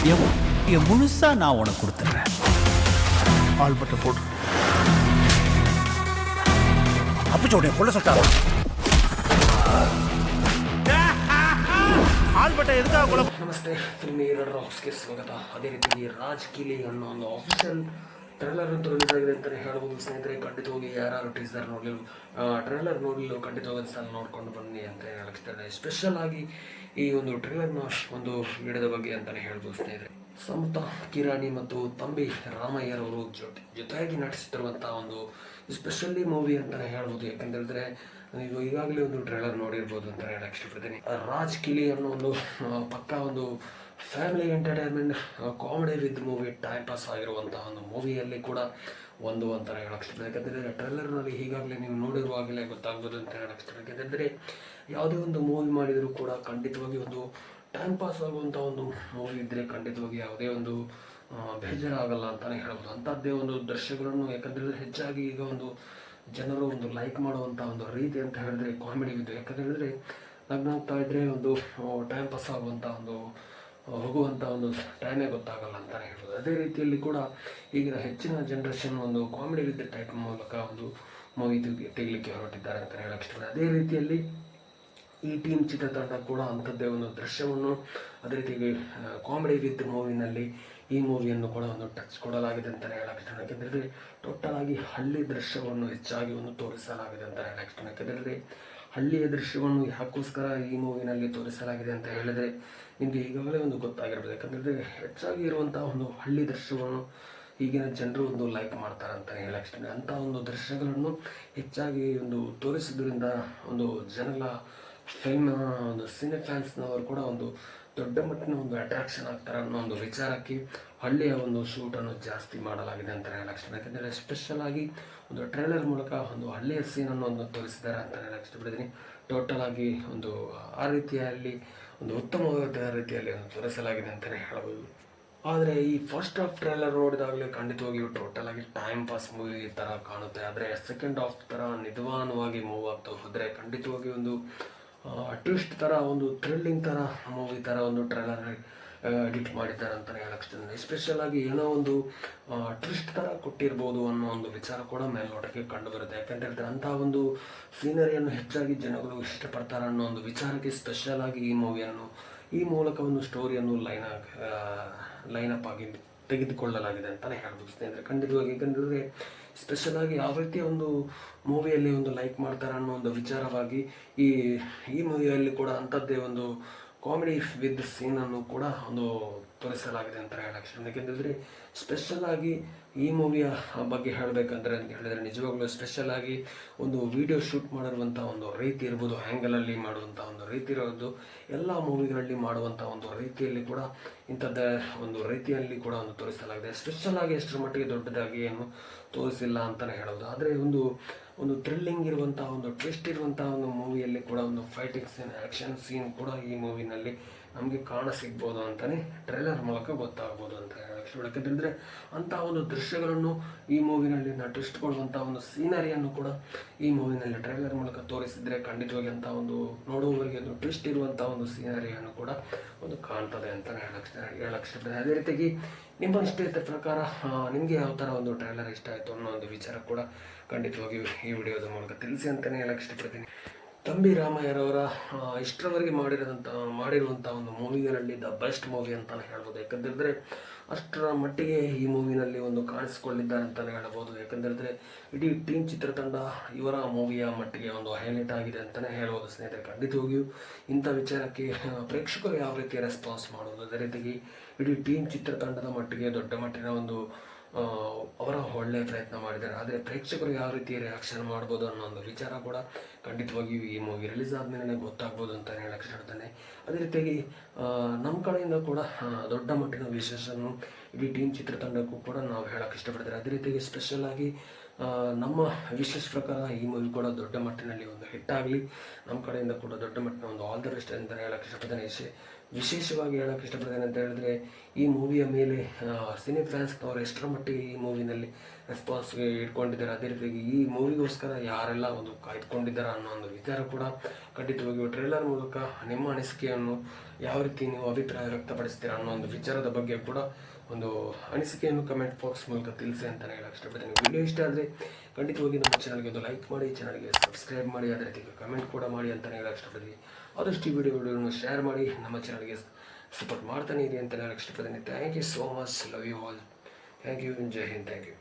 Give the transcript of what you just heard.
என் முழுசா நான் உனக்கு கொடுத்துட்றேன். ஆள்பட்ட போடு. ಅಪ್ಪಿಚೋಡೆ ಕೊಳ್ಳ ಸಟ್ಟಾರ ಆಲ್ಬಟ್ಟ ಎದಕ್ಕಾಗ ಕೊಳ. ನಮಸ್ತೆ, ಫಿಲ್ಮಿ ರಾಕ್ಸ್ಗೆ ಸ್ವಾಗತ. ಅದೇ ರೀತಿ ರಾಜ್ ಕಿಲಿ ಅನ್ನೋ ಒಂದು ಆಫಿಷಿಯಲ್ ಟ್ರೈಲರ್ ಅಂತೂ ರಿಲೀಸ್ ಆಗಿದೆ ಅಂತಲೇ ಹೇಳ್ಬೋದು ಸ್ನೇಹಿತರೆ. ಖಂಡಿತವಾಗಿ ಯಾರು ಟೀಸರ್ ನೋಡಲಿಲ್ಲ, ಟ್ರೈಲರ್ ನೋಡಲಿಲ್ಲ, ಖಂಡಿತವಾಗಿ ಸಲ ನೋಡ್ಕೊಂಡು ಬನ್ನಿ ಅಂತ ಹೇಳಕ್ತಿದ್ದಾರೆ. ಸ್ಪೆಷಲ್ ಆಗಿ ಈ ಒಂದು ಟ್ರೈಲರ್ನ ಒಂದು ವಿಡಿಯೋದ ಬಗ್ಗೆ ಅಂತಲೇ ಹೇಳ್ಬೋದು ಸ್ನೇಹಿತರೆ. ಸಮತಾ ಕಿರಾಣಿ ಮತ್ತು ತಂಬಿ ರಾಮಯ್ಯರವರು ಜೊತೆಯಾಗಿ ನಟಿಸುತ್ತಿರುವಂಥ ಒಂದು ಸ್ಪೆಷಲಿ ಮೂವಿ ಅಂತಲೇ ಹೇಳ್ಬೋದು. ಯಾಕಂತೇಳಿದ್ರೆ ನೀವು ಈಗಾಗಲೇ ಒಂದು ಟ್ರೈಲರ್ ನೋಡಿರ್ಬೋದು ಅಂತ ಹೇಳಕ್ಕೆ ಇಷ್ಟಪಡ್ತೀನಿ. ರಾಜ್ ಕಿಲಿ ಅನ್ನೋ ಒಂದು ಪಕ್ಕಾ ಒಂದು family entertainment comedy with movie, time pass ಆಗಿರುವಂಥ ಒಂದು ಮೂವಿಯಲ್ಲಿ ಕೂಡ ಒಂದು ಅಂತ ಹೇಳಕ್ಕೆ ಇಷ್ಟಪಡ್ತೀನಿ. ಯಾಕಂದರೆ ಟ್ರೈಲರ್ನಲ್ಲಿ ಈಗಾಗಲೇ ನೀವು ನೋಡಿರುವಾಗಲೇ ಗೊತ್ತಾಗ್ಬೋದು ಅಂತ ಹೇಳಕ್ಕೆ ಇಷ್ಟಪಡ್ತೀನಿ. ಯಾಕಂದರೆ ಯಾವುದೇ ಒಂದು ಮೂವಿ ಮಾಡಿದರೂ ಕೂಡ ಖಂಡಿತವಾಗಿ ಒಂದು ಟೈಮ್ ಪಾಸ್ ಆಗುವಂಥ ಒಂದು ಮೂವಿ ಇದ್ದರೆ ಖಂಡಿತವಾಗಿ ಯಾವುದೇ ಒಂದು ಬೇಜಾರಾಗಲ್ಲ ಅಂತಲೇ ಹೇಳ್ಬೋದು. ಅಂಥದ್ದೇ ಒಂದು ದೃಶ್ಯಗಳನ್ನು, ಯಾಕಂದರೆ ಹೆಚ್ಚಾಗಿ ಈಗ ಒಂದು ಜನರು ಒಂದು ಲೈಕ್ ಮಾಡುವಂಥ ಒಂದು ರೀತಿ ಅಂತ ಹೇಳಿದ್ರೆ ಕಾಮಿಡಿ ವಿದ್ದು. ಯಾಕಂತ ಹೇಳಿದ್ರೆ ಲಗ್ನ ಆಗ್ತಾ ಇದ್ದರೆ ಒಂದು ಟೈಮ್ ಪಾಸ್ ಆಗುವಂಥ ಒಂದು ಹೋಗುವಂಥ ಒಂದು ಟೈಮೇ ಗೊತ್ತಾಗಲ್ಲ ಅಂತಲೇ ಹೇಳ್ಬೋದು. ಅದೇ ರೀತಿಯಲ್ಲಿ ಕೂಡ ಈಗಿನ ಹೆಚ್ಚಿನ ಜನ್ರೇಷನ್ ಒಂದು ಕಾಮಿಡಿ ವಿದ್ ಟೈಪ್ ಮೂಲಕ ಒಂದು ಮೂವಿ ತೆಗಲಿಕ್ಕೆ ಹೊರಟಿದ್ದಾರೆ ಅಂತ ಹೇಳಕ್ಕೆ ಇಷ್ಟಪಡ್ತೀನಿ. ಅದೇ ರೀತಿಯಲ್ಲಿ ಈ ಟೀಮ್ ಚಿತ್ರತಂಡ ಕೂಡ ಅಂಥದ್ದೇ ಒಂದು ದೃಶ್ಯವನ್ನು, ಅದೇ ರೀತಿ ಕಾಮಿಡಿ ವಿತ್ ಮೂವಿನಲ್ಲಿ ಈ ಮೂವಿಯನ್ನು ಕೂಡ ಒಂದು ಟಚ್ ಕೊಡಲಾಗಿದೆ ಅಂತಲೇ ಹೇಳಕ್ಕೆ ಇಷ್ಟ. ಯಾಕೆಂದರೆ ಟೋಟಲ್ ಆಗಿ ಹಳ್ಳಿ ದೃಶ್ಯವನ್ನು ಹೆಚ್ಚಾಗಿ ಒಂದು ತೋರಿಸಲಾಗಿದೆ ಅಂತ ಹೇಳಕ್ಕೆ ಇಷ್ಟ. ಯಾಕೆಂದರೆ ಹಳ್ಳಿಯ ದೃಶ್ಯವನ್ನು ಯಾಕೋಸ್ಕರ ಈ ಮೂವಿನಲ್ಲಿ ತೋರಿಸಲಾಗಿದೆ ಅಂತ ಹೇಳಿದರೆ ನಿಮಗೆ ಈಗಾಗಲೇ ಒಂದು ಗೊತ್ತಾಗಿರ್ಬೋದು. ಯಾಕಂದರೆ ಹೆಚ್ಚಾಗಿ ಇರುವಂಥ ಒಂದು ಹಳ್ಳಿ ದೃಶ್ಯವನ್ನು ಈಗಿನ ಜನರು ಒಂದು ಲೈಕ್ ಮಾಡ್ತಾರೆ ಅಂತ ಹೇಳಕ್ಕೆ ಇಷ್ಟ. ಅಂಥ ಒಂದು ದೃಶ್ಯಗಳನ್ನು ಹೆಚ್ಚಾಗಿ ಒಂದು ತೋರಿಸೋದ್ರಿಂದ ಒಂದು ಜನಗಳ ಫಿಲ್ಮ್ ಒಂದು ಸಿನೆ ಫ್ಯಾನ್ಸ್ನವರು ಕೂಡ ಒಂದು ದೊಡ್ಡ ಮಟ್ಟಿನ ಒಂದು ಅಟ್ರಾಕ್ಷನ್ ಆಗ್ತಾರೆ ಅನ್ನೋ ಒಂದು ವಿಚಾರಕ್ಕೆ ಹಳ್ಳಿಯ ಒಂದು ಶೂಟನ್ನು ಜಾಸ್ತಿ ಮಾಡಲಾಗಿದೆ ಅಂತ ಹೇಳಕ್ಕೆ. ಯಾಕೆಂದರೆ ಸ್ಪೆಷಲ್ ಆಗಿ ಒಂದು ಟ್ರೈಲರ್ ಮೂಲಕ ಒಂದು ಹಳ್ಳಿಯ ಸೀನನ್ನು ಒಂದು ತೋರಿಸಿದ್ದಾರೆ ಅಂತ ಹೇಳಕ್ಕೆ ಇಷ್ಟಪಡ್ತೀನಿ. ಟೋಟಲ್ ಆಗಿ ಒಂದು ಆ ರೀತಿಯಲ್ಲಿ ಒಂದು ಉತ್ತಮವಾದ ರೀತಿಯಲ್ಲಿ ಒಂದು ತೋರಿಸಲಾಗಿದೆ ಅಂತಲೇ ಹೇಳ್ಬೋದು. ಆದರೆ ಈ ಫಸ್ಟ್ ಹಾಫ್ ಟ್ರೈಲರ್ ನೋಡಿದಾಗಲೇ ಖಂಡಿತವಾಗಿಯೂ ಟೋಟಲ್ ಆಗಿ ಟೈಮ್ ಪಾಸ್ ಮೂವಿ ಥರ ಕಾಣುತ್ತೆ. ಆದರೆ ಸೆಕೆಂಡ್ ಹಾಫ್ ಥರ ನಿಧಾನವಾಗಿ ಮೂವ್ ಆಗ್ತಾ ಹೋದರೆ ಖಂಡಿತವಾಗಿ ಒಂದು ಟ್ವಿಸ್ಟ್ ಥರ, ಒಂದು ಥ್ರಿಲ್ಲಿಂಗ್ ಥರ ಮೂವಿ ಥರ ಒಂದು ಟ್ರೈಲರ್ ಎಡಿಟ್ ಮಾಡಿದ್ದಾರೆ ಅಂತಲೇ ಹೇಳಕ್ಕೆ. ಎಸ್ಪೆಷಲ್ ಆಗಿ ಏನೋ ಒಂದು ಟ್ವಿಸ್ಟ್ ಥರ ಕೊಟ್ಟಿರ್ಬೋದು ಅನ್ನೋ ಒಂದು ವಿಚಾರ ಕೂಡ ಮೇಲ್ನೋಟಕ್ಕೆ ಕಂಡು ಬರುತ್ತೆ. ಯಾಕಂತ ಅಂಥ ಒಂದು ಸೀನರಿಯನ್ನು ಹೆಚ್ಚಾಗಿ ಜನಗಳು ಇಷ್ಟಪಡ್ತಾರೆ ಅನ್ನೋ ಒಂದು ವಿಚಾರಕ್ಕೆ ಸ್ಪೆಷಲ್ ಆಗಿ ಈ ಮೂಲಕ ಒಂದು ಸ್ಟೋರಿಯನ್ನು ಲೈನಪ್ ಆಗಿ ತೆಗೆದುಕೊಳ್ಳಲಾಗಿದೆ ಅಂತಲೇ ಹೇಳ್ಬೋದು ಸ್ನೇಹಿತರೆ. ಖಂಡಿತವಾಗಿ ಯಾಕಂದರೆ ಸ್ಪೆಷಲ್ ಆಗಿ ಯಾವ ರೀತಿಯ ಒಂದು ಮೂವಿಯಲ್ಲಿ ಒಂದು ಲೈಕ್ ಮಾಡ್ತಾರೆ ಅನ್ನೋ ಒಂದು ವಿಚಾರವಾಗಿ ಈ ಮೂವಿಯಲ್ಲಿ ಕೂಡ ಅಂಥದ್ದೇ ಒಂದು ಕಾಮಿಡಿ ವಿತ್ ಸೀನನ್ನು ಕೂಡ ಒಂದು ತೋರಿಸಲಾಗಿದೆ ಅಂತ ಹೇಳಕ್ಕೆ. ಯಾಕೆಂದರೆ ಸ್ಪೆಷಲ್ ಆಗಿ ಈ ಮೂವಿಯ ಬಗ್ಗೆ ಹೇಳಬೇಕಂದ್ರೆ ಅಂತ ಹೇಳಿದರೆ ನಿಜವಾಗ್ಲೂ ಸ್ಪೆಷಲ್ ಆಗಿ ಒಂದು ವಿಡಿಯೋ ಶೂಟ್ ಮಾಡಿರುವಂಥ ಒಂದು ರೀತಿ ಇರ್ಬೋದು, ಆ್ಯಂಗಲಲ್ಲಿ ಮಾಡುವಂಥ ಒಂದು ರೀತಿ ಇರೋದು, ಎಲ್ಲ ಮೂವಿಗಳಲ್ಲಿ ಮಾಡುವಂಥ ಒಂದು ರೀತಿಯಲ್ಲಿ ಕೂಡ ಇಂಥದ್ದೇ ಒಂದು ರೀತಿಯಲ್ಲಿ ಕೂಡ ಒಂದು ತೋರಿಸಲಾಗಿದೆ. ಸ್ಪೆಷಲ್ ಆಗಿ ಎಷ್ಟರ ಮಟ್ಟಿಗೆ ದೊಡ್ಡದಾಗಿ ಏನು ತೋರಿಸಿಲ್ಲ ಅಂತಲೇ ಹೇಳೋದು. ಆದರೆ ಒಂದು ಥ್ರಿಲ್ಲಿಂಗ್ ಇರುವಂಥ ಒಂದು ಟ್ವಿಸ್ಟ್ ಇರುವಂಥ ಒಂದು ಮೂವಿಯಲ್ಲಿ ಕೂಡ ಒಂದು ಫೈಟಿಂಗ್ ಸೀನ್, ಆ್ಯಕ್ಷನ್ ಸೀನ್ ಕೂಡ ಈ ಮೂವಿನಲ್ಲಿ ನಮಗೆ ಸಿಗ್ಬೋದು ಅಂತಲೇ ಟ್ರೈಲರ್ ಮೂಲಕ ಗೊತ್ತಾಗ್ಬೋದು ಅಂತ ಹೇಳಕ್ಕೆ. ಯಾಕಂತಂದರೆ ಅಂಥ ಒಂದು ದೃಶ್ಯಗಳನ್ನು ಈ ಮೂವಿನಲ್ಲಿ ನಟಿಸಿಕೊಳ್ಳುವಂಥ ಒಂದು ಸೀನರಿಯನ್ನು ಕೂಡ ಈ ಮೂವಿನಲ್ಲಿ ಟ್ರೈಲರ್ ಮೂಲಕ ತೋರಿಸಿದರೆ ಖಂಡಿತವಾಗಿ ಅಂಥ ಒಂದು ನೋಡುವವರಿಗೆ ಒಂದು ಟ್ವಿಸ್ಟ್ ಇರುವಂಥ ಒಂದು ಸೀನರಿಯನ್ನು ಕೂಡ ಒಂದು ಕಾಣ್ತದೆ ಅಂತಲೇ ಹೇಳಕ್ಕೆ ಇಷ್ಟಪಡ್ತೀನಿ. ಅದೇ ರೀತಿಯಾಗಿ ನಿಮ್ಮ ಇಷ್ಟದ ಪ್ರಕಾರ ನಿಮಗೆ ಯಾವ ಥರ ಒಂದು ಟ್ರೈಲರ್ ಇಷ್ಟ ಆಯಿತು ಅನ್ನೋ ಒಂದು ವಿಚಾರ ಕೂಡ ಖಂಡಿತವಾಗಿ ಈ ವಿಡಿಯೋದ ಮೂಲಕ ತಿಳಿಸಿ ಅಂತಲೇ ಹೇಳಕ್ಕೆ ಇಷ್ಟಪಡ್ತೀನಿ. ತಂಬಿ ರಾಮಯ್ಯರವರ ಇಷ್ಟರವರೆಗೆ ಮಾಡಿರುವಂಥ ಒಂದು ಮೂವಿಗಳಲ್ಲಿ ದ ಬೆಸ್ಟ್ ಮೂವಿ ಅಂತಲೇ ಹೇಳ್ಬೋದು. ಯಾಕಂತೇಳಿದ್ರೆ ಅಷ್ಟರ ಮಟ್ಟಿಗೆ ಈ ಮೂವಿನಲ್ಲಿ ಒಂದು ಕಾಣಿಸಿಕೊಂಡಿದ್ದಾರೆ ಅಂತಲೇ ಹೇಳ್ಬೋದು. ಯಾಕಂತೇಳಿದ್ರೆ ಇಡೀ ಟೀಮ್ ಚಿತ್ರತಂಡ ಇವರ ಮೂವಿಯ ಮಟ್ಟಿಗೆ ಒಂದು ಹೈಲೈಟ್ ಆಗಿದೆ ಅಂತಲೇ ಹೇಳ್ಬೋದು ಸ್ನೇಹಿತರೆ. ಖಂಡಿತವಾಗಿಯೂ ಇಂಥ ವಿಚಾರಕ್ಕೆ ಪ್ರೇಕ್ಷಕರು ಯಾವ ರೀತಿ ರೆಸ್ಪಾನ್ಸ್ ಮಾಡೋದು, ಅದೇ ರೀತಿಯಾಗಿ ಇಡೀ ಟೀಮ್ ಚಿತ್ರತಂಡದ ಮಟ್ಟಿಗೆ ದೊಡ್ಡ ಮಟ್ಟಿನ ಒಂದು ಅವರ ಒಳ್ಳೆಯ ಪ್ರಯತ್ನ ಮಾಡಿದ್ದಾರೆ. ಆದರೆ ಪ್ರೇಕ್ಷಕರು ಯಾವ ರೀತಿ ರಿಯಾಕ್ಷನ್ ಮಾಡ್ಬೋದು ಅನ್ನೋ ಒಂದು ವಿಚಾರ ಕೂಡ ಖಂಡಿತವಾಗಿಯೂ ಈ ಮೂವಿ ರಿಲೀಸ್ ಆದಮೇಲೆ ಗೊತ್ತಾಗ್ಬೋದು ಅಂತ ಹೇಳಕ್ಕೆ ಇಷ್ಟಪಡ್ತಾನೆ. ಅದೇ ರೀತಿಯಾಗಿ ನಮ್ಮ ಕಡೆಯಿಂದ ಕೂಡ ದೊಡ್ಡ ಮಟ್ಟಿನ ವಿಶೇಷವನ್ನು ಇಡೀ ಟೀಮ್ ಚಿತ್ರತಂಡಕ್ಕೂ ಕೂಡ ನಾವು ಹೇಳಕ್ಕೆ ಇಷ್ಟಪಡ್ತಾರೆ. ಅದೇ ರೀತಿಯಾಗಿ ಸ್ಪೆಷಲ್ ಆಗಿ ನಮ್ಮ ವಿಶೇಷ ಪ್ರಕಾರ ಈ ಮೂವಿ ಕೂಡ ದೊಡ್ಡ ಮಟ್ಟಿನಲ್ಲಿ ಒಂದು ಹಿಟ್ ಆಗಲಿ, ನಮ್ಮ ಕಡೆಯಿಂದ ಕೂಡ ದೊಡ್ಡ ಮಟ್ಟಿನ ಒಂದು ಆಲ್ ದ ಬೆಸ್ಟ್ ಅಂತ ಹೇಳಕ್ಕೆ ಇಷ್ಟಪಡ್ತಾನೆ. ವಿಶೇಷವಾಗಿ ಹೇಳೋಕ್ಕೆ ಇಷ್ಟಪಡ್ತೇನೆ ಅಂತ ಹೇಳಿದ್ರೆ ಈ ಮೂವಿಯ ಮೇಲೆ ಸಿನಿ ಫ್ಯಾನ್ಸ್ನವರು ಎಷ್ಟರ ಮಟ್ಟಿಗೆ ಈ ಮೂವಿನಲ್ಲಿ ರೆಸ್ಪಾನ್ಸ್ಗೆ ಇಟ್ಕೊಂಡಿದ್ದಾರೆ, ಅದೇ ರೀತಿಯಾಗಿ ಈ ಮೂವಿಗೋಸ್ಕರ ಯಾರೆಲ್ಲ ಒಂದು ಕಾಯ್ದುಕೊಂಡಿದ್ದಾರೆ ಅನ್ನೋ ಒಂದು ವಿಚಾರ ಕೂಡ ಖಂಡಿತವಾಗಿಯೂ ಟ್ರೈಲರ್ ಮೂಲಕ ನಿಮ್ಮ ಅನಿಸಿಕೆಯನ್ನು ಯಾವ ರೀತಿ ನೀವು ಅಭಿಪ್ರಾಯ ವ್ಯಕ್ತಪಡಿಸ್ತೀರಾ ಅನ್ನೋ ಒಂದು ವಿಚಾರದ ಬಗ್ಗೆ ಕೂಡ ಒಂದು ಅನಿಸಿಕೆಯನ್ನು ಕಮೆಂಟ್ ಬಾಕ್ಸ್ ಮೂಲಕ ತಿಳಿಸಿ ಅಂತಲೇ ಹೇಳಕ್ಕೆ ಇಷ್ಟಪಡ್ತೀನಿ. ವಿಡಿಯೋ ಇಷ್ಟ ಆದರೆ ಖಂಡಿತವಾಗಿ ನಮ್ಮ ಚಾನಲ್ಗೆ ಒಂದು ಲೈಕ್ ಮಾಡಿ, ಚಾನಲ್ಗೆ ಸಬ್ಸ್ಕ್ರೈಬ್ ಮಾಡಿ, ಅದೇ ರೀತಿ ಕಮೆಂಟ್ ಕೂಡ ಮಾಡಿ ಅಂತಲೇ ಹೇಳಕ್ಕೆ ಇಷ್ಟಪಡ್ತೀನಿ. ಆದಷ್ಟು ಈ ವಿಡಿಯೋಗಳನ್ನು ಶೇರ್ ಮಾಡಿ ನಮ್ಮ ಚಾನಲ್ಗೆ ಸಪೋರ್ಟ್ ಮಾಡ್ತಾನೆ ಇರಿ ಅಂತಲೇ ಹೇಳಕ್ಕೆ ಇಷ್ಟಪಡ್ತೀನಿ. Thank you so much, love you all. Thank you, Jai Hind, thank you.